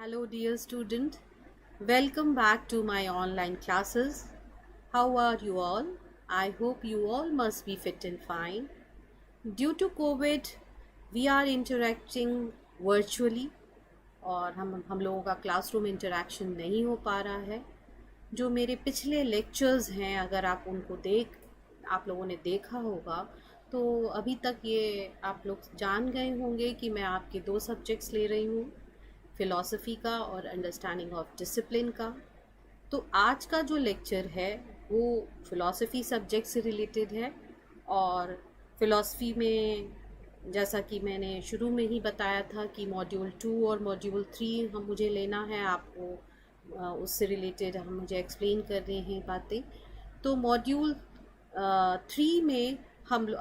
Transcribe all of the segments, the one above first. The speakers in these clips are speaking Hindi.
Hello, dear student. Welcome back to my online classes. How are you all? I hope you all must be fit and fine. Due to COVID, we are interacting virtually और हम लोगों का क्लासरूम इंटरेक्शन नहीं हो पा रहा है। जो मेरे पिछले लेक्चर्स हैं, अगर आप लोगों ने देखा होगा तो अभी तक ये आप लोग जान गए होंगे कि मैं आपके दो सब्जेक्ट्स ले रही हूँ, फ़िलॉसफ़ी का और अंडरस्टैंडिंग ऑफ डिसिप्लिन का। तो आज का जो लेक्चर है वो फ़िलॉसफ़ी सब्जेक्ट से रिलेटेड है और फ़िलॉसफ़ी में जैसा कि मैंने शुरू में ही बताया था कि मॉड्यूल 2 और मॉड्यूल 3 मुझे लेना है। आपको उससे रिलेटेड मुझे एक्सप्लेन कर रहे हैं बातें। तो मॉड्यूल 3 में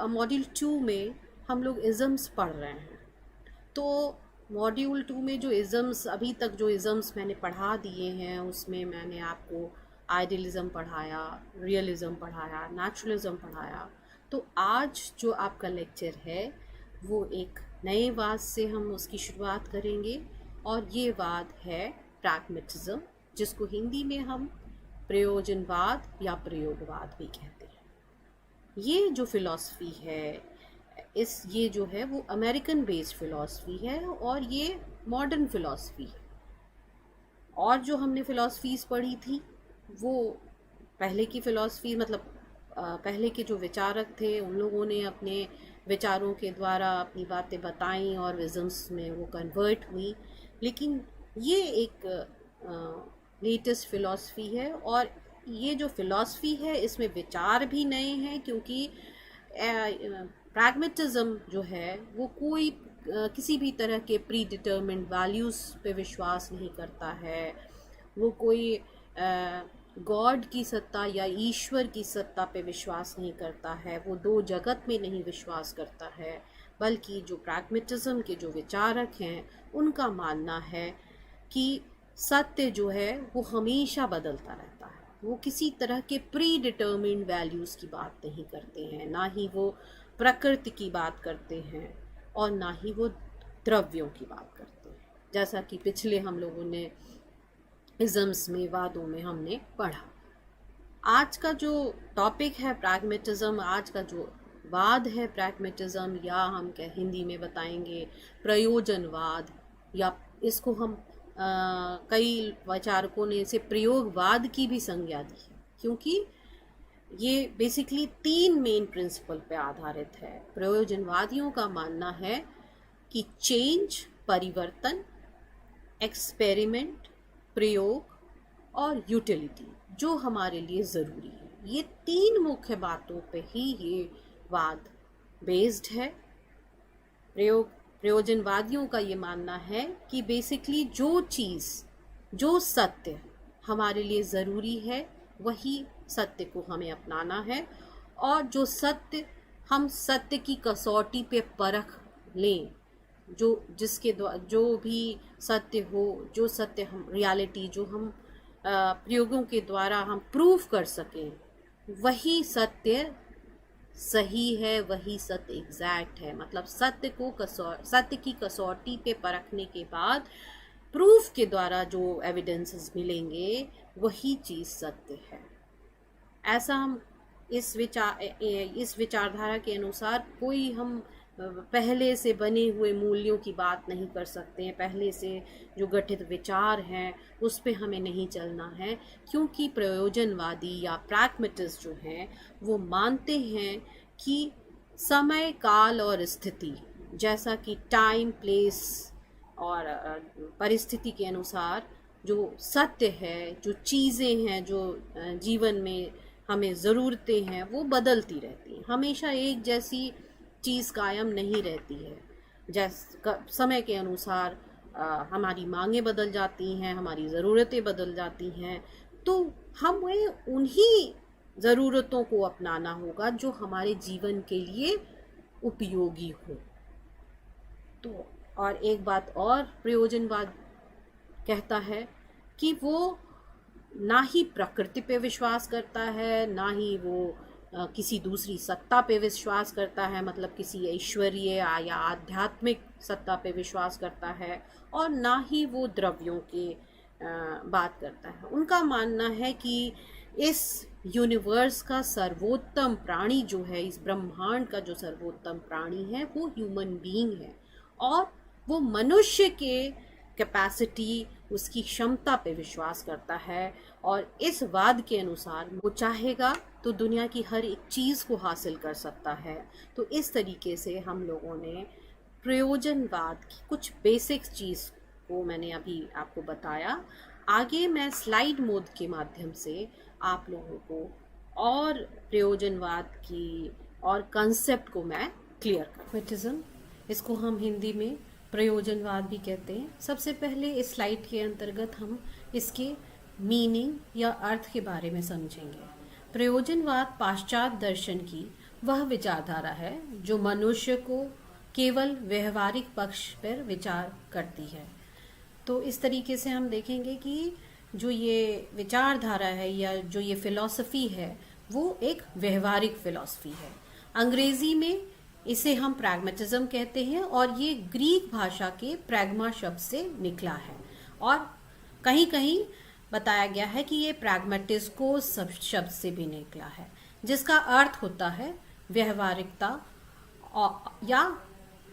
मॉड्यूल 2 में हम लोग इज़म्स पढ़ रहे हैं। तो मॉड्यूल 2 में जो इज़म्स अभी तक जो इज़म्स मैंने पढ़ा दिए हैं उसमें मैंने आपको आइडियलिज़म पढ़ाया, रियलिज़म पढ़ाया, नेचुरलिज़म पढ़ाया। तो आज जो आपका लेक्चर है वो एक नए वाद से हम उसकी शुरुआत करेंगे और ये वाद है प्रैग्मेटिज्म, जिसको हिंदी में हम प्रयोजनवाद या प्रयोगवाद भी कहते हैं। ये जो फ़िलॉसफ़ी है ये जो है वो अमेरिकन बेस्ड फ़िलॉसफ़ी है और ये मॉडर्न फ़िलॉसफ़ी है। और जो हमने फ़िलॉसफ़ीज़ पढ़ी थी वो पहले की फ़िलॉसफ़ी पहले के जो विचारक थे उन लोगों ने अपने विचारों के द्वारा अपनी बातें बताई और विज़म्स में वो कन्वर्ट हुई। लेकिन ये एक लेटेस्ट फ़िलॉसफ़ी है और ये जो फ़िलॉसफ़ी है इसमें विचार भी नए हैं, क्योंकि प्रैग्मेटिज्म जो है वो कोई किसी भी तरह के प्री डिटर्मिन्ड वैल्यूज़ पे विश्वास नहीं करता है। वो कोई गॉड की सत्ता या ईश्वर की सत्ता पे विश्वास नहीं करता है। वो दो जगत में नहीं विश्वास करता है, बल्कि जो प्रैग्मेटिज्म के जो विचारक हैं उनका मानना है कि सत्य जो है वो हमेशा बदलता रहता है। वो किसी तरह के प्री डिटर्मिन्ड वैल्यूज़ की बात नहीं करते हैं, ना ही वो प्रकृति की बात करते हैं और ना ही वो द्रव्यों की बात करते हैं, जैसा कि पिछले हम लोगों ने इज़म्स में वादों में हमने पढ़ा। आज का जो टॉपिक है प्रैग्मेटिज्म, आज का जो वाद है प्रैग्मेटिज्म, या हम हिंदी में बताएंगे प्रयोजनवाद, या इसको हम कई वैचारकों ने इसे प्रयोगवाद की भी संज्ञा दी है, क्योंकि ये बेसिकली 3 मेन प्रिंसिपल पे आधारित है। प्रयोजनवादियों का मानना है कि चेंज परिवर्तन, एक्सपेरिमेंट प्रयोग और यूटिलिटी जो हमारे लिए ज़रूरी है, ये 3 मुख्य बातों पे ही ये वाद बेस्ड है। प्रयोजनवादियों का ये मानना है कि बेसिकली जो सत्य हमारे लिए ज़रूरी है वही सत्य को हमें अपनाना है, और जो सत्य की कसौटी पे परख लें, जो भी सत्य हो, जो सत्य हम रियलिटी जो हम प्रयोगों के द्वारा हम प्रूव कर सकें, वही सत्य सही है, वही सत्य एग्जैक्ट है। मतलब सत्य की कसौटी पे परखने के बाद प्रूफ के द्वारा जो एविडेंसेस मिलेंगे वही चीज़ सत्य है। ऐसा हम इस विचारधारा के अनुसार कोई हम पहले से बने हुए मूल्यों की बात नहीं कर सकते हैं, पहले से जो गठित विचार हैं उस पे हमें नहीं चलना है, क्योंकि प्रयोजनवादी या प्रैग्मेटिस्ट जो हैं वो मानते हैं कि समय, काल और स्थिति, जैसा कि टाइम, प्लेस और परिस्थिति के अनुसार जो सत्य है, जो चीज़ें हैं, जो जीवन में हमें ज़रूरतें हैं, वो बदलती रहती हैं। हमेशा एक जैसी चीज़ कायम नहीं रहती है। समय के अनुसार हमारी मांगें बदल जाती हैं, हमारी ज़रूरतें बदल जाती हैं, तो हमें उन्हीं ज़रूरतों को अपनाना होगा जो हमारे जीवन के लिए उपयोगी हो। तो और एक बात और प्रयोजनवाद कहता है कि वो ना ही प्रकृति पे विश्वास करता है, ना ही वो किसी दूसरी सत्ता पे विश्वास करता है, मतलब किसी ऐश्वर्य या आध्यात्मिक सत्ता पे विश्वास करता है, और ना ही वो द्रव्यों की बात करता है। उनका मानना है कि इस यूनिवर्स का सर्वोत्तम प्राणी जो है, इस ब्रह्मांड का जो सर्वोत्तम प्राणी है, वो ह्यूमन बीइंग है, और वो मनुष्य के कैपेसिटी, उसकी क्षमता पे विश्वास करता है। और इस वाद के अनुसार वो चाहेगा तो दुनिया की हर एक चीज़ को हासिल कर सकता है। तो इस तरीके से हम लोगों ने प्रयोजनवाद की कुछ बेसिक चीज़ को मैंने अभी आपको बताया। आगे मैं स्लाइड मोड के माध्यम से आप लोगों को और प्रयोजनवाद की और कंसेप्ट को मैं क्लियर प्रैग्मैटिज्म, इसको हम हिंदी में प्रयोजनवाद भी कहते हैं। सबसे पहले इस स्लाइड के अंतर्गत हम इसके मीनिंग या अर्थ के बारे में समझेंगे। प्रयोजनवाद पाश्चात्य दर्शन की वह विचारधारा है जो मनुष्य को केवल व्यवहारिक पक्ष पर विचार करती है। तो इस तरीके से हम देखेंगे कि जो ये विचारधारा है या जो ये फिलॉसफी है वो एक व्यवहारिक फिलॉसफी है। अंग्रेजी में इसे हम प्रैग्मेटिज्म कहते हैं, और ये ग्रीक भाषा के प्रैग्मा शब्द से निकला है, और कहीं कहीं बताया गया है कि ये प्रैग्मेटिस्कोस शब्द से भी निकला है, जिसका अर्थ होता है व्यवहारिकता या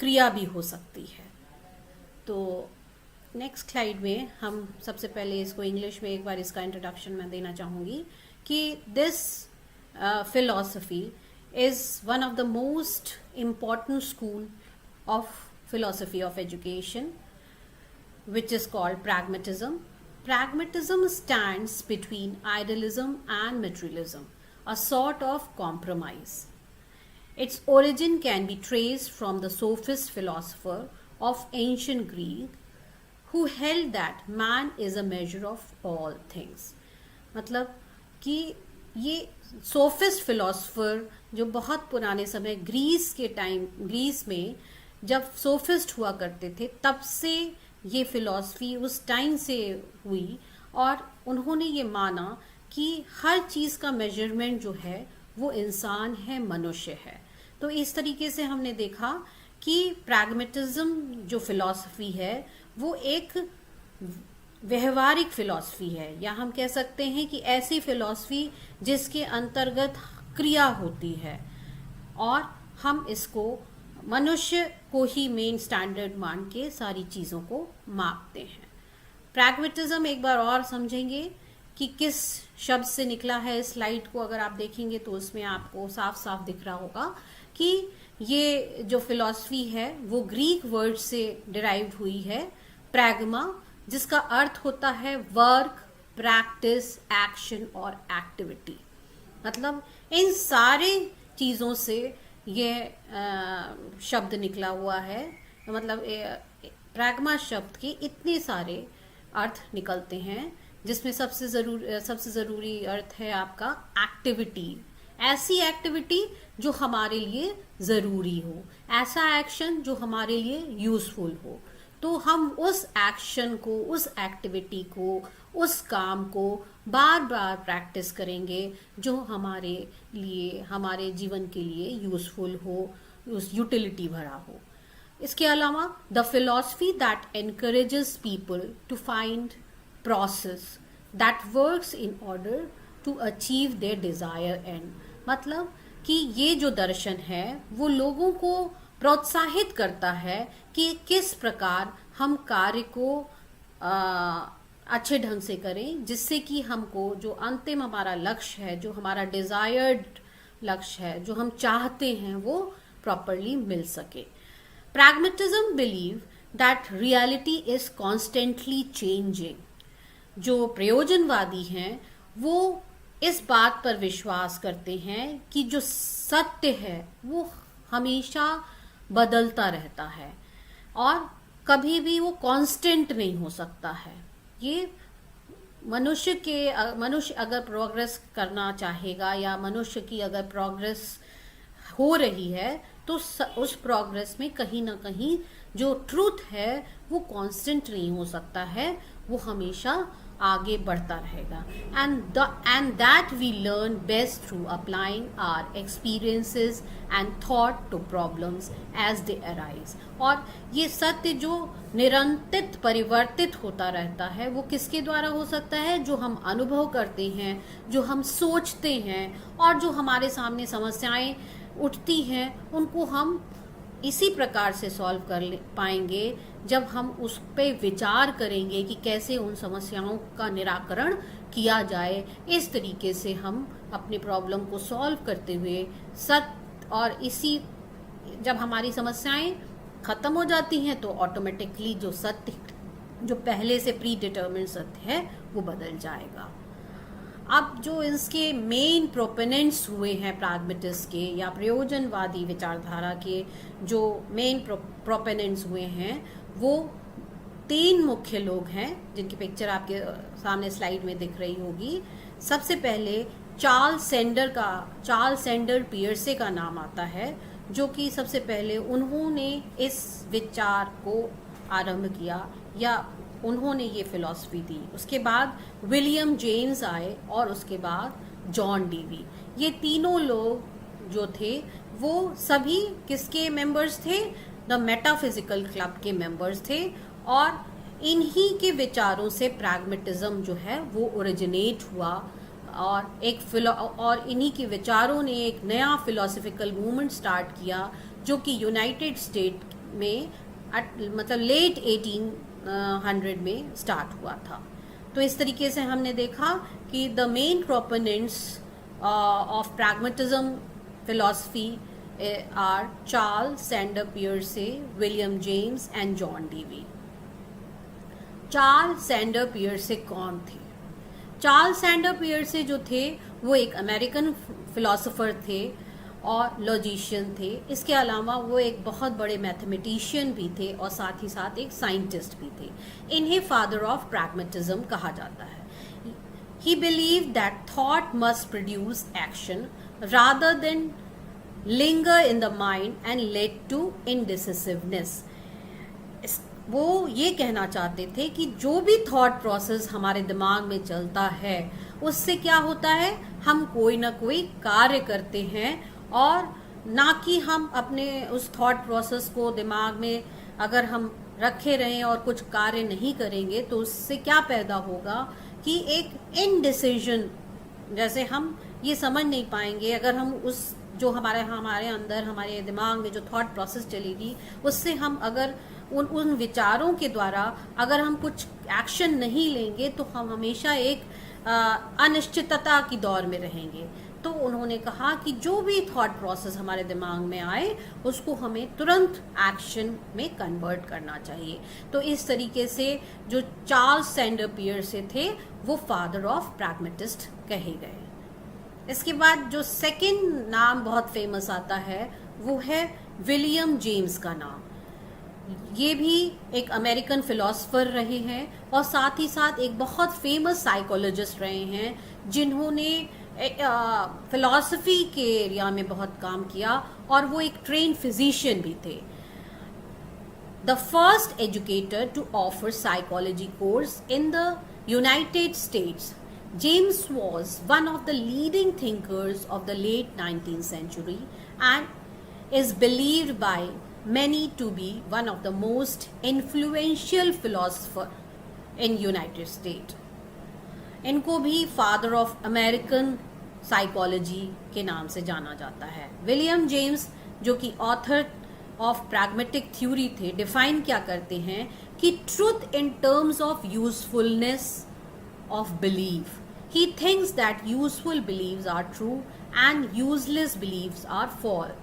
क्रिया भी हो सकती है। तो नेक्स्ट स्लाइड में हम सबसे पहले इसको इंग्लिश में एक बार इसका इंट्रोडक्शन मैं देना चाहूँगी कि this philosophy is one of the most important school of philosophy of education, which is called pragmatism. Pragmatism stands between idealism and materialism, a sort of compromise. Its origin can be traced from the sophist philosopher of ancient Greek who held that man is a measure of all things. मतलब कि ये सोफिस्ट फिलोसफर जो बहुत पुराने समय ग्रीस में जब सोफिस्ट हुआ करते थे, तब से ये फिलॉसफी उस टाइम से हुई, और उन्होंने ये माना कि हर चीज़ का मेजरमेंट जो है वो इंसान है, मनुष्य है। तो इस तरीके से हमने देखा कि प्रैग्मेटिज्म जो फिलॉसफी है वो एक व्यवहारिक फिलॉसफी है, या हम कह सकते हैं कि ऐसी फिलॉसफी जिसके अंतर्गत क्रिया होती है, और हम इसको मनुष्य को ही मेन स्टैंडर्ड मान के सारी चीज़ों को मापते हैं। प्रैग्मेटिज्म एक बार और समझेंगे कि किस शब्द से निकला है। स्लाइड को अगर आप देखेंगे तो उसमें आपको साफ साफ दिख रहा होगा कि ये जो फिलॉसफी है वो ग्रीक वर्ड से डिराइव्ड हुई है, प्रैग्मा, जिसका अर्थ होता है वर्क, प्रैक्टिस, एक्शन और एक्टिविटी। मतलब इन सारे चीज़ों से ये शब्द निकला हुआ है। मतलब प्रैग्मा शब्द के इतने सारे अर्थ निकलते हैं, जिसमें सबसे ज़रूरी अर्थ है आपका एक्टिविटी। ऐसी एक्टिविटी जो हमारे लिए ज़रूरी हो, ऐसा एक्शन जो हमारे लिए यूज़फुल हो। तो हम उस एक्शन को, उस एक्टिविटी को, उस काम को बार बार प्रैक्टिस करेंगे जो हमारे लिए, हमारे जीवन के लिए यूज़फुल हो, उस यूटिलिटी भरा हो। इसके अलावा the philosophy that encourages people to find process that works in order to achieve their desire end. मतलब कि ये जो दर्शन है वो लोगों को प्रोत्साहित करता है कि किस प्रकार हम कार्य को अच्छे ढंग से करें, जिससे कि हमको जो अंतिम हमारा लक्ष्य है, जो हमारा डिजायर्ड लक्ष्य है, जो हम चाहते हैं, वो प्रॉपरली मिल सके। Pragmatism believe that reality is constantly changing. जो प्रयोजनवादी हैं वो इस बात पर विश्वास करते हैं कि जो सत्य है वो हमेशा बदलता रहता है और कभी भी वो कांस्टेंट नहीं हो सकता है। ये मनुष्य अगर प्रोग्रेस करना चाहेगा या मनुष्य की अगर प्रोग्रेस हो रही है तो उस प्रोग्रेस में कहीं ना कहीं जो ट्रूथ है वो कांस्टेंट नहीं हो सकता है, वो हमेशा आगे बढ़ता रहेगा। And that we learn best through applying our experiences and thought to problems as they arise. और ये सत्य जो निरंतर परिवर्तित होता रहता है वो किसके द्वारा हो सकता है? जो हम अनुभव करते हैं, जो हम सोचते हैं, और जो हमारे सामने समस्याएं उठती हैं उनको हम इसी प्रकार से सॉल्व कर पाएंगे जब हम उस पे विचार करेंगे कि कैसे उन समस्याओं का निराकरण किया जाए। इस तरीके से हम अपने प्रॉब्लम को सॉल्व करते हुए और इसी जब हमारी समस्याएं खत्म हो जाती हैं तो ऑटोमेटिकली जो सत्य जो पहले से प्री डिटर्मिन्ड सत्य है वो बदल जाएगा। अब जो इसके मेन प्रोपोनेंट्स हुए हैं प्रैग्मेटिस्ट के या प्रयोजनवादी विचारधारा के जो मेन प्रोपोनेंट्स हुए हैं वो 3 मुख्य लोग हैं जिनकी पिक्चर आपके सामने स्लाइड में दिख रही होगी। सबसे पहले चार्ल्स सेंडर पियर्से का नाम आता है, जो कि सबसे पहले उन्होंने इस विचार को आरंभ किया या उन्होंने ये फिलॉसफी दी। उसके बाद विलियम जेम्स आए और उसके बाद जॉन डेवी। ये तीनों लोग जो थे वो सभी किसके मेंबर्स थे? द मेटाफिजिकल क्लब के मेंबर्स थे। और इन्हीं के विचारों से प्रैग्मेटिज्म जो है वो ओरिजिनेट हुआ और इन्हीं के विचारों ने एक नया फिलोसफिकल मूवमेंट स्टार्ट किया जो कि यूनाइटेड स्टेट में मतलब लेट 1800 में स्टार्ट हुआ था। तो इस तरीके से हमने देखा कि the main proponents of pragmatism philosophy are Charles Sanders Peirce, William James and John Dewey. Charles Sanders Peirce कौन थे? चार्ल्स सेंडर पियर्से जो थे वो एक अमेरिकन फिलोसोफर थे और लॉजिशियन थे। इसके अलावा वो एक बहुत बड़े मैथमेटिशियन भी थे और साथ ही साथ एक साइंटिस्ट भी थे। इन्हें फादर ऑफ प्रैग्मेटिज्म कहा जाता है। He believe that thought must produce action rather than linger in the mind and led to indecisiveness. वो ये कहना चाहते थे कि जो भी थॉट प्रोसेस हमारे दिमाग में चलता है उससे क्या होता है, हम कोई ना कोई कार्य करते हैं और ना कि हम अपने उस थॉट प्रोसेस को दिमाग में अगर हम रखे रहें और कुछ कार्य नहीं करेंगे तो उससे क्या पैदा होगा कि एक इनडिसीजन, जैसे हम ये समझ नहीं पाएंगे अगर हम उस जो हमारे अंदर हमारे दिमाग में जो थॉट प्रोसेस चलेगी उससे हम अगर उन विचारों के द्वारा अगर हम कुछ एक्शन नहीं लेंगे तो हम हमेशा एक अनिश्चितता की दौर में रहेंगे। तो उन्होंने कहा कि जो भी थॉट प्रोसेस हमारे दिमाग में आए उसको हमें तुरंत एक्शन में कन्वर्ट करना चाहिए। तो इस तरीके से जो चार्ल्स सेंडर पियर्से थे वो फादर ऑफ प्रैग्मेटिस्ट कहे गए। इसके बाद जो सेकंड नाम बहुत फेमस आता है वो है विलियम जेम्स का नाम। ये भी एक अमेरिकन फिलोसोफर रहे हैं और साथ ही साथ एक बहुत फेमस साइकोलॉजिस्ट रहे हैं जिन्होंने फिलॉसफी के एरिया में बहुत काम किया और वो एक ट्रेन फिजिशियन भी थे। The first educator to offer psychology course in the United States, James was one of the leading thinkers of the late 19th century and is believed by many to be one of the most influential philosopher in United States. इनको भी फादर ऑफ अमेरिकन साइकोलॉजी के नाम से जाना जाता है। विलियम जेम्स जो कि ऑथर ऑफ प्रैग्मेटिक थ्योरी थे, डिफाइन क्या करते हैं कि truth in terms of usefulness of belief. He thinks that useful beliefs are true and useless beliefs are false.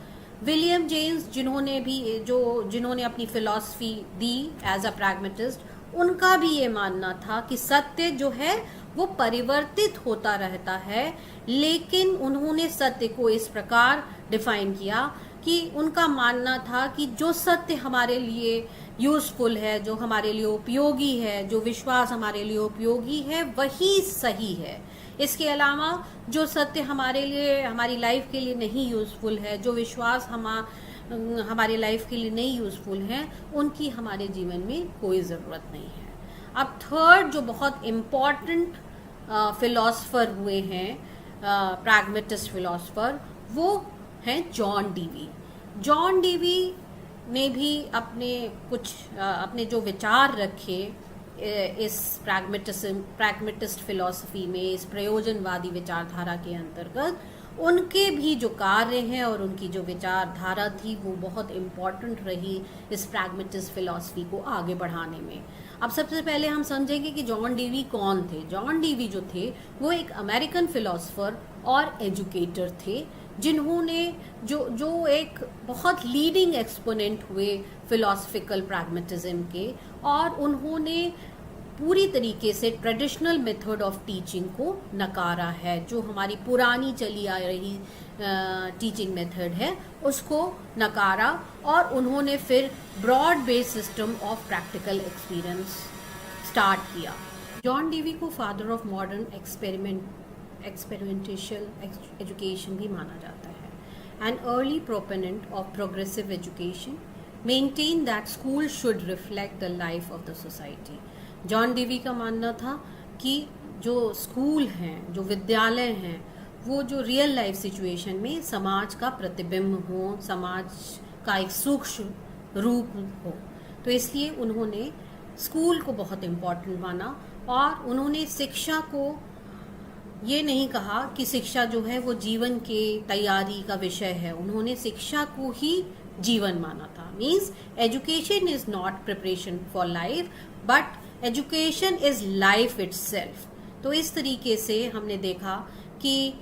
William James जिन्होंने अपनी फिलॉसफी दी एज अ प्रैग्मेटिस्ट, उनका भी ये मानना था कि सत्य जो है वो परिवर्तित होता रहता है, लेकिन उन्होंने सत्य को इस प्रकार डिफाइन किया कि उनका मानना था कि जो सत्य हमारे लिए यूजफुल है, जो हमारे लिए उपयोगी है, जो विश्वास हमारे लिए उपयोगी है वही सही है। इसके अलावा जो सत्य हमारे लिए हमारी लाइफ के लिए नहीं यूजफुल है, जो विश्वास हमारे लाइफ के लिए नहीं यूजफुल है, उनकी हमारे जीवन में कोई ज़रूरत नहीं है। अब थर्ड जो बहुत इम्पॉर्टेंट फिलोसफर हुए हैं, प्रैग्मेटिस्ट फिलोसफर, वो हैं जॉन डीवी। जॉन डीवी ने भी अपने जो विचार रखे इस प्रैग्मेटिस्ट फिलॉसफी में, इस प्रयोजनवादी विचारधारा के अंतर्गत, उनके भी जो कार्य हैं और उनकी जो विचारधारा थी वो बहुत इम्पॉर्टेंट रही इस प्रैग्मेटिस्ट फिलॉसफी को आगे बढ़ाने में। अब सबसे पहले हम समझेंगे कि जॉन डीवी कौन थे। जॉन डीवी जो थे वो एक अमेरिकन फिलोसफर और एजुकेटर थे, जिन्होंने जो एक बहुत लीडिंग एक्सपोनेंट हुए फिलोसफिकल प्रैग्मेटिज्म के, और उन्होंने पूरी तरीके से ट्रेडिशनल मेथड ऑफ टीचिंग को नकारा है। जो हमारी पुरानी चली आ रही टीचिंग मेथड है उसको नकारा, और उन्होंने फिर broad based system of practical experience start किया। जॉन डीवी को father of modern experimentational education भी माना जाता है। An early proponent of progressive education, maintain that school should reflect the life of the society. John Dewey का मानना था कि जो स्कूल हैं, जो विद्यालय हैं, वो जो रियल लाइफ सिचुएशन में समाज का प्रतिबिंब हो, समाज का एक सूक्ष्म रूप हो। तो इसलिए उन्होंने स्कूल को बहुत इम्पोर्टेंट माना, और उन्होंने शिक्षा को ये नहीं कहा कि शिक्षा जो है वो जीवन के तैयारी का विषय है। उन्होंने शिक्षा को ही जीवन माना था। Means education is not preparation for life, but education is life itself. तो इस तरीके से हमने देखा कि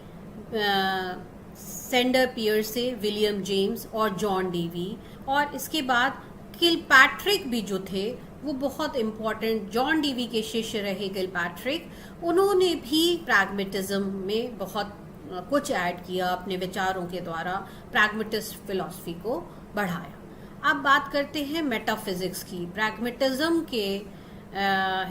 सेंडर पियर्से, विलियम जेम्स और जॉन डीवी, और इसके बाद किलपैट्रिक भी जो थे वो बहुत इम्पॉर्टेंट जॉन डीवी के शिष्य रहे। किलपैट्रिक, उन्होंने भी प्रैग्मेटिज्म में बहुत कुछ ऐड किया अपने विचारों के द्वारा, प्रैग्मेटिस्ट फिलॉसफी को बढ़ाया। अब बात करते हैं मेटाफिजिक्स की। प्रैग्मेटिज्म के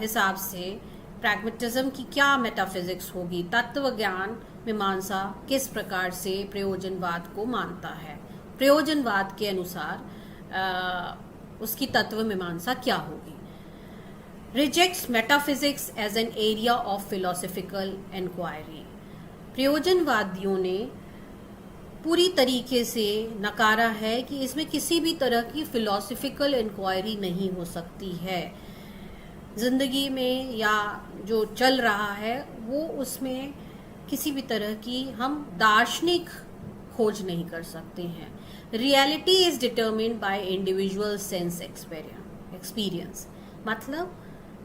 हिसाब से प्रैग्मेटिज्म की क्या मेटाफिजिक्स होगी? तत्व ज्ञान मीमांसा किस प्रकार से प्रयोजनवाद को मानता है? प्रयोजनवाद के अनुसार उसकी तत्व मीमांसा क्या होगी? Rejects metaphysics as an area of philosophical inquiry. प्रयोजनवादियों ने पूरी तरीके से नकारा है कि इसमें किसी भी तरह की फिलोसफिकल इंक्वायरी नहीं हो सकती है। जिंदगी में या जो चल रहा है वो उसमें किसी भी तरह की हम दार्शनिक खोज नहीं कर सकते हैं। Reality is determined by individual sense experience. मतलब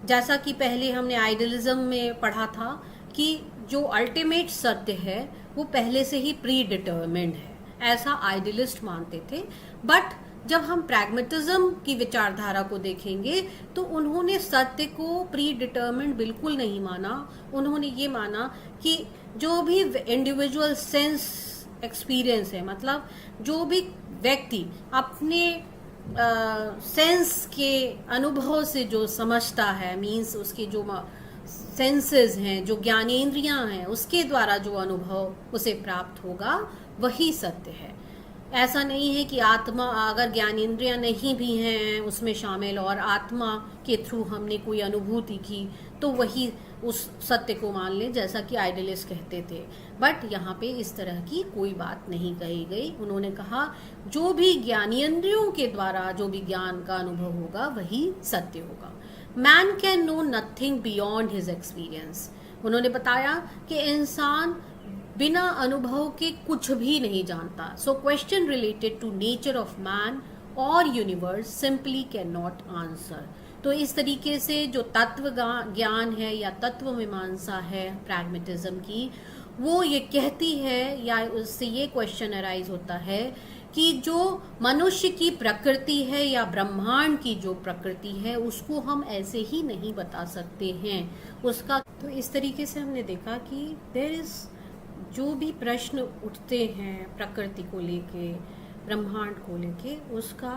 जैसा कि पहले हमने आइडियलिज्म में पढ़ा था कि जो अल्टीमेट सत्य है वो पहले से ही प्री डिटर्मिन्ड है, ऐसा आइडियलिस्ट मानते थे। बट जब हम प्रैग्मेटिज्म की विचारधारा को देखेंगे तो उन्होंने सत्य को प्री डिटर्मिन्ड बिल्कुल नहीं माना। उन्होंने ये माना कि जो भी इंडिविजुअल सेंस एक्सपीरियंस है, मतलब जो भी व्यक्ति अपने सेंस के अनुभव से जो समझता है, मीन्स उसके जो सेंसेस हैं, जो ज्ञानेंद्रियां हैं, उसके द्वारा जो अनुभव उसे प्राप्त होगा वही सत्य है। ऐसा नहीं है कि आत्मा, अगर ज्ञानेंद्रियां नहीं भी हैं उसमें शामिल और आत्मा के थ्रू हमने कोई अनुभूति की तो वही उस सत्य को मान लें, जैसा कि आइडियलिस्ट कहते थे। बट यहाँ पे इस तरह की कोई बात नहीं कही गई। उन्होंने कहा जो भी ज्ञानेंद्रियों के द्वारा जो भी ज्ञान का अनुभव होगा वही सत्य होगा। Man can know nothing beyond his experience. उन्होंने बताया कि इंसान बिना अनुभव के कुछ भी नहीं जानता। So question related to nature of man और universe simply can not answer. तो इस तरीके से जो तत्व ज्ञान है या तत्व मीमांसा है प्रैग्मेटिज्म की, वो ये कहती है या उससे ये क्वेश्चन अराइज होता है कि जो मनुष्य की प्रकृति है या ब्रह्मांड की जो प्रकृति है उसको हम ऐसे ही नहीं बता सकते हैं उसका। तो इस तरीके से हमने देखा कि देयर इज, जो भी प्रश्न उठते हैं प्रकृति को लेके, ब्रह्मांड को लेके, उसका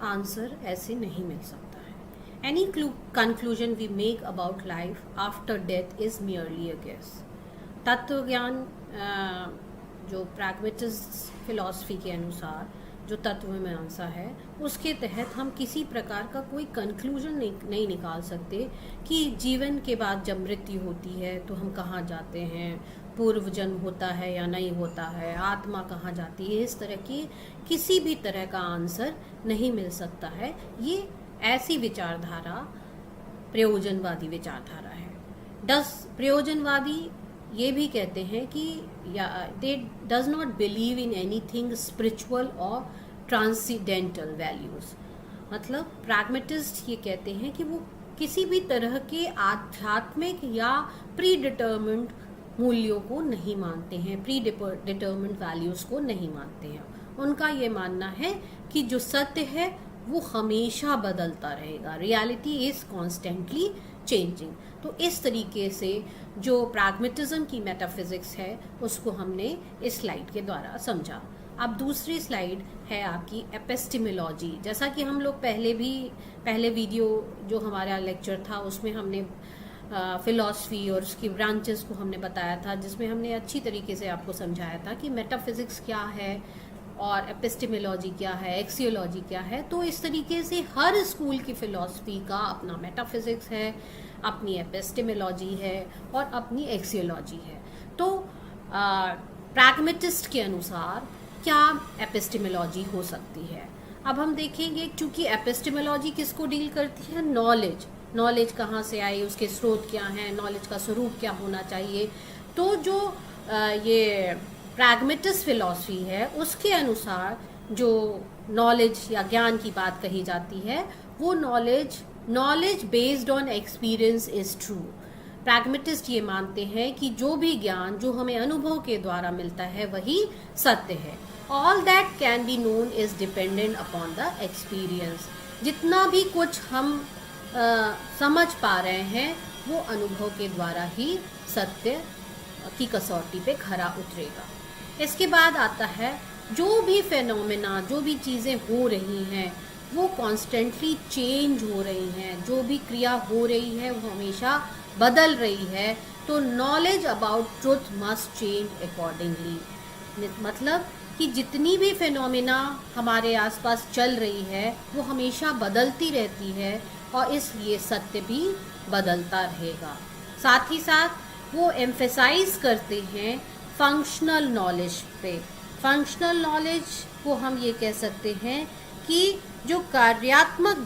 आंसर ऐसे नहीं मिल सकता है। Any conclusion we make about life after death is merely a guess. तत्व ज्ञान जो प्रैग्मेटिस्ट फिलॉसफी के अनुसार जो तत्व मीमांसा है, उसके तहत हम किसी प्रकार का कोई कंक्लूजन नहीं निकाल सकते कि जीवन के बाद जब मृत्यु होती है तो हम कहाँ जाते हैं, पूर्व जन्म होता है या नहीं होता है, आत्मा कहाँ जाती है। इस तरह की किसी भी तरह का आंसर नहीं मिल सकता है। ये ऐसी विचारधारा प्रयोजनवादी विचारधारा है। प्रयोजनवादी ये भी कहते हैं कि दे does not believe in anything spiritual और ट्रांसीडेंटल वैल्यूज। मतलब प्रैग्मेटिस्ट ये कहते हैं कि वो किसी भी तरह के आध्यात्मिक या प्री डिटर्मिन्ड मूल्यों को नहीं मानते हैं, प्री डिटर्मिन्ड वैल्यूज को नहीं मानते हैं। उनका ये मानना है कि जो सत्य है वो हमेशा बदलता रहेगा, रियलिटी इज कॉन्स्टेंटली चेंजिंग। तो इस तरीके से जो प्रैग्मेटिज्म की मेटाफिजिक्स है उसको हमने इस स्लाइड के द्वारा समझा। अब दूसरी स्लाइड है आपकी एपिस्टेमोलॉजी। जैसा कि हम लोग पहले वीडियो जो हमारा लेक्चर था उसमें हमने फिलॉसफी और उसकी ब्रांचेस को हमने बताया था, जिसमें हमने अच्छी तरीके से आपको समझाया था कि मेटाफिजिक्स क्या है और एपिस्टेमोलॉजी क्या है, एक्सियोलॉजी क्या है। तो इस तरीके से हर स्कूल की फिलॉसफी का अपना मेटाफिजिक्स है, अपनी एपिस्टेमोलॉजी है और अपनी एक्सियोलॉजी है। तो प्रैग्मेटिस्ट के अनुसार क्या एपिस्टेमोलॉजी हो सकती है। अब हम देखेंगे, क्योंकि एपिस्टेमोलॉजी किसको डील करती है, नॉलेज कहाँ से आई, उसके स्रोत क्या हैं, नॉलेज का स्वरूप क्या होना चाहिए। तो जो ये प्रैग्मेटिस्ट फिलॉसफी है उसके अनुसार जो नॉलेज या ज्ञान की बात कही जाती है वो knowledge based on experience is true. Pragmatist ये मानते हैं कि जो भी ज्ञान जो हमें अनुभव के द्वारा मिलता है वही सत्य है। All that can be known is dependent upon the experience. जितना भी कुछ हम समझ पा रहे हैं वो अनुभव के द्वारा ही सत्य की कसौटी पे खरा उतरेगा। इसके बाद आता है जो भी फेनोमेना, जो भी चीज़ें हो रही हैं वो कॉन्स्टेंटली चेंज हो रही हैं, जो भी क्रिया हो रही है वो हमेशा बदल रही है। तो knowledge about truth must change accordingly. मतलब कि जितनी भी फेनोमेना हमारे आसपास चल रही है वो हमेशा बदलती रहती है और इसलिए सत्य भी बदलता रहेगा। साथ ही साथ वो एम्फेसाइज करते हैं फंक्शनल नॉलेज पे। फंक्शनल नॉलेज को हम ये कह सकते हैं कि जो कार्यात्मक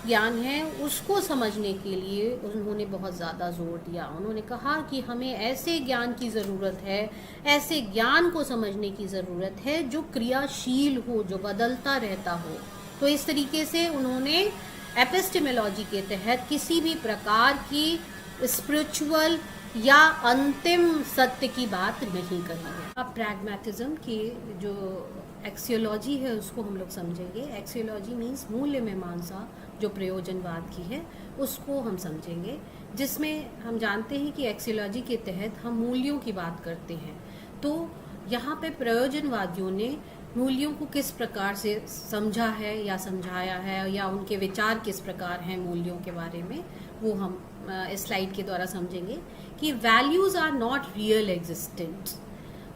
ज्ञान है उसको समझने के लिए उन्होंने बहुत ज़्यादा जोर दिया। उन्होंने कहा कि हमें ऐसे ज्ञान की ज़रूरत है, ऐसे ज्ञान को समझने की ज़रूरत है जो क्रियाशील हो, जो बदलता रहता हो। तो इस तरीके से उन्होंने एपिस्टेमोलॉजी के तहत किसी भी प्रकार की स्पिरिचुअल या अंतिम सत्य की बात नहीं कही है। अब प्रैग्मेटिज्म की जो एक्सियोलॉजी है उसको हम लोग समझेंगे। एक्सियोलॉजी मीन्स मूल्य मीमांसा जो प्रयोजनवाद की है उसको हम समझेंगे, जिसमें हम जानते हैं कि एक्सियोलॉजी के तहत हम मूल्यों की बात करते हैं। तो यहाँ पे प्रयोजनवादियों ने मूल्यों को किस प्रकार से समझा है या समझाया है या उनके विचार किस प्रकार हैं मूल्यों के बारे में, वो हम इस स्लाइड के द्वारा समझेंगे कि values are not real existent.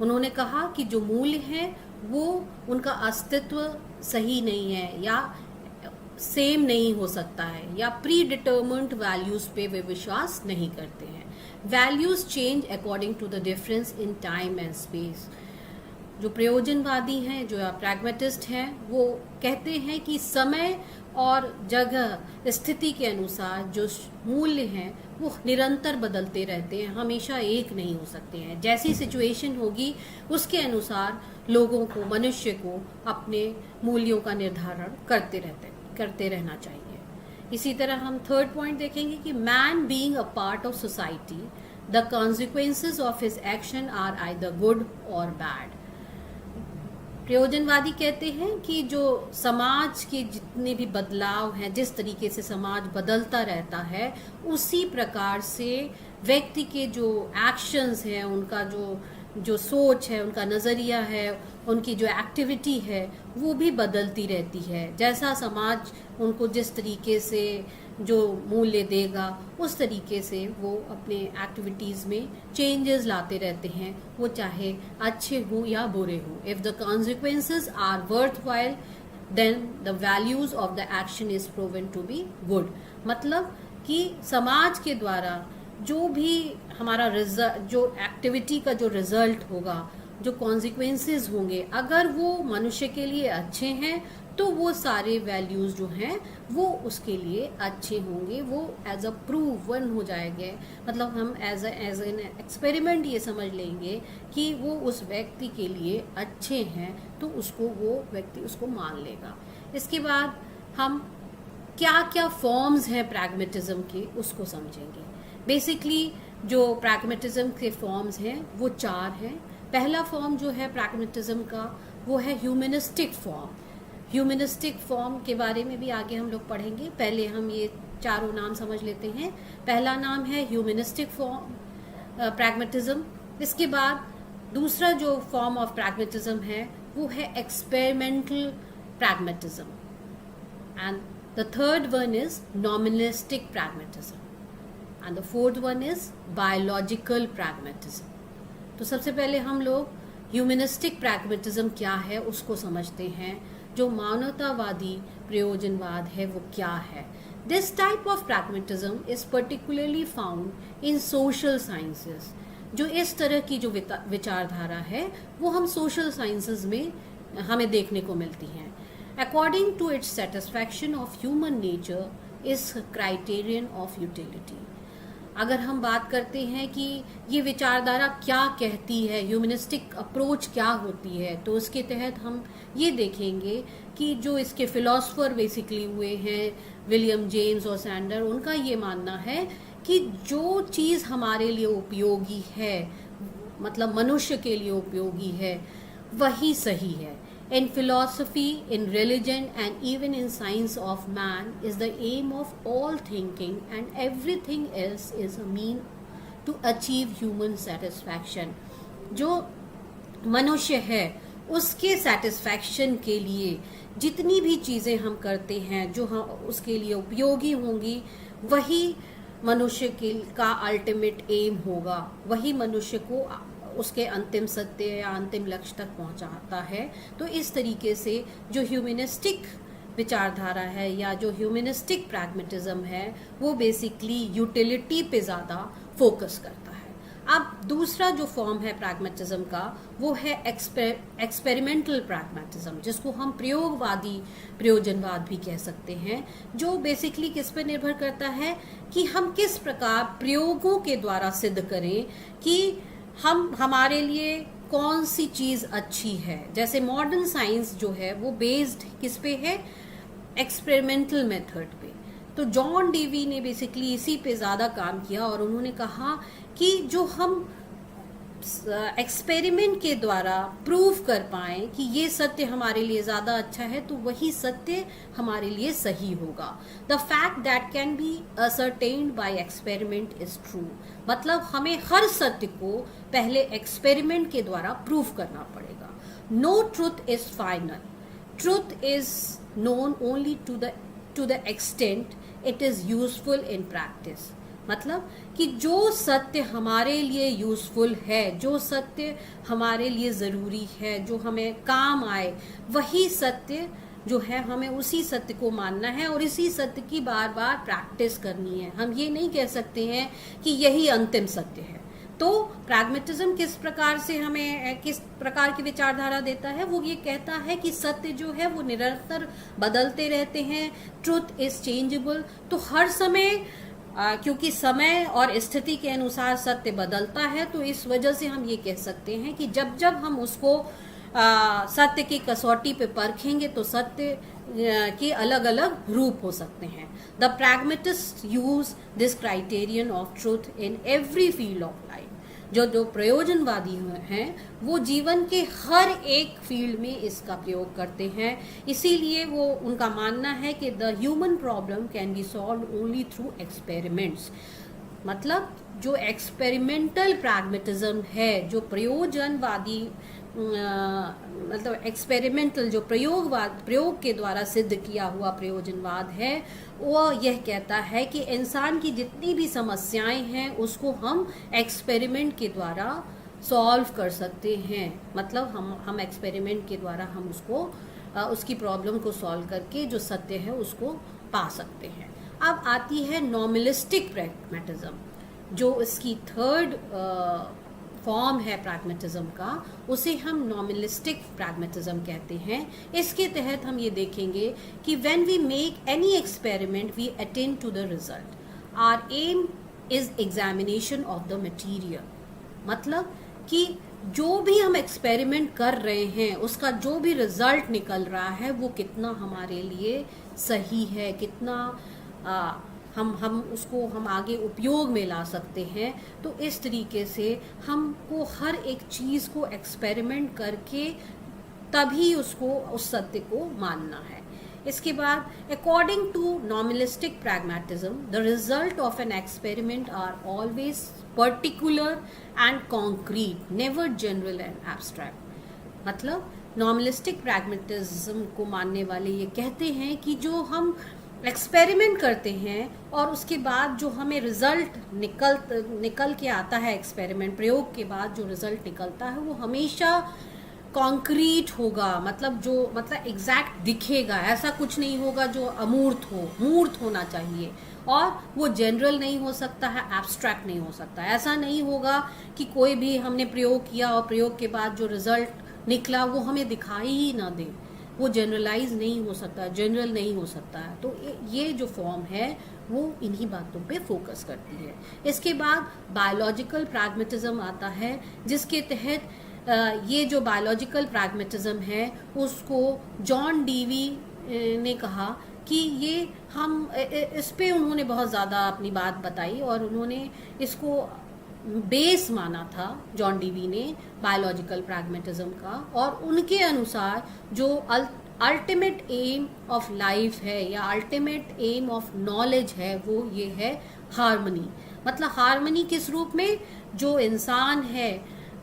उन्होंने कहा कि जो मूल्य हैं वो उनका अस्तित्व सही नहीं है या सेम नहीं हो सकता है या प्री डिटर्मिन्ड वैल्यूज़ पे वे विश्वास नहीं करते हैं। Values change according to the difference in time and space. जो प्रयोजनवादी हैं, जो प्रैग्मेटिस्ट हैं, वो कहते हैं कि समय और जगह स्थिति के अनुसार जो मूल्य हैं वो निरंतर बदलते रहते हैं, हमेशा एक नहीं हो सकते हैं। जैसी सिचुएशन होगी उसके अनुसार लोगों को, मनुष्य को अपने मूल्यों का निर्धारण करते रहना चाहिए। इसी तरह हम थर्ड पॉइंट देखेंगे कि man being a part of society, the consequences of his action are either good or bad. प्रयोजनवादी कहते हैं कि जो समाज के जितने भी बदलाव हैं, जिस तरीके से समाज बदलता रहता है उसी प्रकार से व्यक्ति के जो एक्शंस हैं, उनका जो सोच है, उनका नज़रिया है, उनकी जो एक्टिविटी है वो भी बदलती रहती है। जैसा समाज उनको जिस तरीके से जो मूल्य देगा उस तरीके से वो अपने एक्टिविटीज़ में चेंजेस लाते रहते हैं, वो चाहे अच्छे हों या बुरे हों. If the consequences are worth then the values of the action is proven to be good. मतलब कि समाज के द्वारा जो भी हमारा जो एक्टिविटी का जो रिजल्ट होगा, जो कॉन्सिक्वेंसेस होंगे, अगर वो मनुष्य के लिए अच्छे हैं तो वो सारे वैल्यूज़ जो हैं वो उसके लिए अच्छे होंगे, वो एज अ प्रूवन हो जाएंगे. मतलब हम एज एन एक्सपेरिमेंट ये समझ लेंगे कि वो उस व्यक्ति के लिए अच्छे हैं, तो उसको वो व्यक्ति उसको मान लेगा. इसके बाद हम क्या क्या फॉर्म्स हैं प्रैग्मेटिज्म के उसको समझेंगे. बेसिकली जो प्रैग्मेटिज्म के फॉर्म्स हैं वो 4 हैं. पहला फॉर्म जो है प्रैग्मेटिज्म का वो है ह्यूमनिस्टिक फॉर्म. ह्यूमनिस्टिक फॉर्म के बारे में भी आगे हम लोग पढ़ेंगे. पहले हम ये चारों नाम समझ लेते हैं. पहला नाम है ह्यूमनिस्टिक फॉर्म प्रैग्मेटिज्म. इसके बाद दूसरा जो फॉर्म ऑफ प्रैग्मेटिज्म है वो है experimental pragmatism, and the third one is nominalistic pragmatism, and the fourth one is biological pragmatism. तो सबसे पहले हम लोग ह्यूमनिस्टिक प्रैग्मेटिज्म क्या है उसको समझते हैं. जो मानवतावादी प्रयोजनवाद है वो क्या है. This type of pragmatism is particularly found in social sciences. जो इस तरह की जो विचारधारा है वो हम सोशल साइंसेस में हमें देखने को मिलती हैं. According to its satisfaction of human nature is criterion of utility. अगर हम बात करते हैं कि ये विचारधारा क्या कहती है, ह्यूमनिस्टिक अप्रोच क्या होती है, तो उसके तहत हम ये देखेंगे कि जो इसके फिलोसफर बेसिकली हुए हैं विलियम जेम्स और सैंडर, उनका ये मानना है कि जो चीज़ हमारे लिए उपयोगी है, मतलब मनुष्य के लिए उपयोगी है, वही सही है. In philosophy, in religion, and even in science of man is the aim of all thinking, and everything else is a mean to achieve human satisfaction. जो मनुष्य है उसके सेटिस्फैक्शन के लिए जितनी भी चीज़ें हम करते हैं जो हम उसके लिए उपयोगी होंगी, वही मनुष्य का अल्टीमेट एम होगा, वही मनुष्य को उसके अंतिम सत्य या अंतिम लक्ष्य तक पहुंचाता है. तो इस तरीके से जो ह्यूमनिस्टिक विचारधारा है या जो ह्यूमनिस्टिक प्रैग्मेटिज्म है वो बेसिकली यूटिलिटी पे ज़्यादा फोकस करता है. अब दूसरा जो फॉर्म है प्रैग्मेटिज्म का वो है एक्सपेरिमेंटल प्रैग्मेटिज्म, जिसको हम प्रयोगवादी प्रयोजनवाद भी कह सकते हैं. जो बेसिकली किस पर निर्भर करता है कि हम किस प्रकार प्रयोगों के द्वारा सिद्ध करें कि हम हमारे लिए कौन सी चीज़ अच्छी है. जैसे मॉडर्न साइंस जो है वो बेस्ड किस पे है, एक्सपेरिमेंटल मेथड पे. तो जॉन डेवी ने बेसिकली इसी पे ज़्यादा काम किया और उन्होंने कहा कि जो हम एक्सपेरिमेंट के द्वारा प्रूव कर पाएं कि ये सत्य हमारे लिए ज़्यादा अच्छा है, तो वही सत्य हमारे लिए सही होगा. The fact that can be ascertained by experiment is true. मतलब हमें हर सत्य को पहले एक्सपेरिमेंट के द्वारा प्रूव करना पड़ेगा. No truth is final. Truth is known only to the extent it is useful in practice. मतलब कि जो सत्य हमारे लिए यूजफुल है, जो सत्य हमारे लिए ज़रूरी है, जो हमें काम आए, वही सत्य जो है हमें उसी सत्य को मानना है और इसी सत्य की बार बार प्रैक्टिस करनी है. हम ये नहीं कह सकते हैं कि यही अंतिम सत्य है. तो प्रैग्मेटिज्म किस प्रकार से हमें किस प्रकार की विचारधारा देता है, वो ये कहता है कि सत्य जो है वो निरंतर बदलते रहते हैं. Truth is changeable. तो हर समय क्योंकि समय और स्थिति के अनुसार सत्य बदलता है, तो इस वजह से हम ये कह सकते हैं कि जब जब हम उसको सत्य की कसौटी पे परखेंगे तो सत्य के अलग अलग रूप हो सकते हैं. The pragmatist use this criterion of truth in every field of life. जो प्रयोजनवादी हैं वो जीवन के हर एक फील्ड में इसका प्रयोग करते हैं. इसीलिए वो उनका मानना है कि the human problem can be solve only through experiments. मतलब जो एक्सपेरिमेंटल प्रैग्मेटिज्म है, जो प्रयोजनवादी मतलब एक्सपेरिमेंटल जो प्रयोग के द्वारा सिद्ध किया हुआ प्रयोजनवाद है, वो यह कहता है कि इंसान की जितनी भी समस्याएं हैं उसको हम एक्सपेरिमेंट के द्वारा सॉल्व कर सकते हैं। मतलब हम एक्सपेरिमेंट के द्वारा हम उसको उसकी प्रॉब्लम को सॉल्व करके जो सत्य है उसको पा सकते हैं। अब आती है नॉर्मलिस्टिक प्रैग्मेटिज्म, जो इसकी थर्ड फॉर्म है प्रैग्मेटिज्म का, उसे हम नॉर्मलिस्टिक प्रैग्मेटिज्म कहते हैं। इसके तहत हम ये देखेंगे कि when we make any experiment we attain to the result. Our aim is examination of the material. मतलब कि जो भी हम एक्सपेरिमेंट कर रहे हैं उसका जो भी रिजल्ट निकल रहा है वो कितना हमारे लिए सही है, कितना हम उसको हम आगे उपयोग में ला सकते हैं। तो इस तरीके से हमको हर एक चीज़ को एक्सपेरिमेंट करके तभी उसको उस सत्य को मानना है। इसके बाद according to normalistic pragmatism the result of an experiment are always particular and concrete, never general and abstract. मतलब नॉर्मलिस्टिक प्रैग्मेटिज्म को मानने वाले ये कहते हैं कि जो हम एक्सपेरिमेंट करते हैं और उसके बाद जो हमें रिजल्ट निकल के आता है, एक्सपेरिमेंट प्रयोग के बाद जो रिजल्ट निकलता है वो हमेशा कॉन्क्रीट होगा। मतलब एग्जैक्ट दिखेगा, ऐसा कुछ नहीं होगा जो अमूर्त हो, मूर्त होना चाहिए। और वो जनरल नहीं हो सकता है, एब्स्ट्रैक्ट नहीं हो सकता। ऐसा नहीं होगा कि कोई भी हमने प्रयोग किया और प्रयोग के बाद जो रिजल्ट निकला वो हमें दिखाई ही ना दे, वो जनरलाइज नहीं हो सकता, जनरल नहीं हो सकता है। तो ये जो फॉर्म है वो इन्हीं बातों पे फोकस करती है। इसके बाद बायोलॉजिकल प्रैग्मेटिज्म आता है, जिसके तहत ये जो बायोलॉजिकल प्रैग्मेटिज्म है उसको जॉन डीवी ने कहा कि ये हम इस पे उन्होंने बहुत ज़्यादा अपनी बात बताई और उन्होंने इसको बेस माना था जॉन डीवी ने बायोलॉजिकल प्रैग्मेटिज्म का। और उनके अनुसार जो अल्टीमेट एम ऑफ लाइफ है या अल्टीमेट एम ऑफ नॉलेज है वो ये है हार्मनी। मतलब हार्मनी किस रूप में, जो इंसान है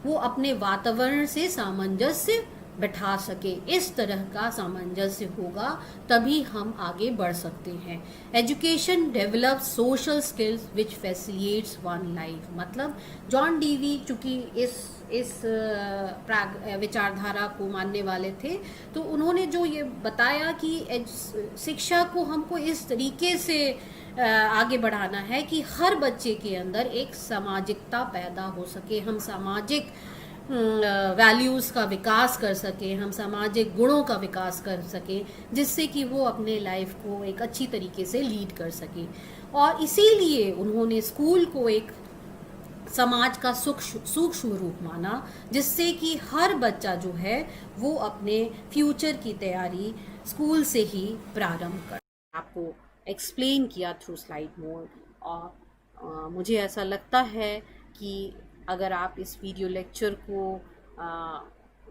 वो अपने वातावरण से सामंजस्य बैठा सके, इस तरह का सामंजस्य होगा तभी हम आगे बढ़ सकते हैं। Education develop social skills which facilitates one life. मतलब जॉन डीवी चूंकि इस विचारधारा को मानने वाले थे, तो उन्होंने जो ये बताया कि शिक्षा को हमको इस तरीके से आगे बढ़ाना है कि हर बच्चे के अंदर एक सामाजिकता पैदा हो सके, हम सामाजिक वैल्यूज़ का विकास कर सकें, हम सामाजिक गुणों का विकास कर सकें, जिससे कि वो अपने लाइफ को एक अच्छी तरीके से लीड कर सकें। और इसीलिए उन्होंने स्कूल को एक समाज का सूक्ष्म रूप माना, जिससे कि हर बच्चा जो है वो अपने फ्यूचर की तैयारी स्कूल से ही प्रारंभ कर। आपको एक्सप्लेन किया थ्रू स्लाइड मोड। और मुझे ऐसा लगता है कि अगर आप इस वीडियो लेक्चर को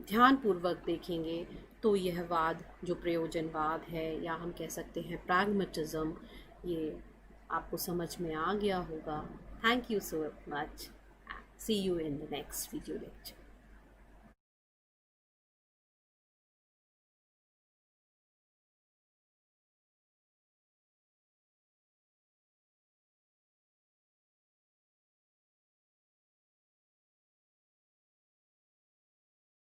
ध्यानपूर्वक देखेंगे तो यह वाद जो प्रयोजनवाद है या हम कह सकते हैं प्रैग्मेटिज्म, ये आपको समझ में आ गया होगा। Thank you so much. See you in the next video lecture.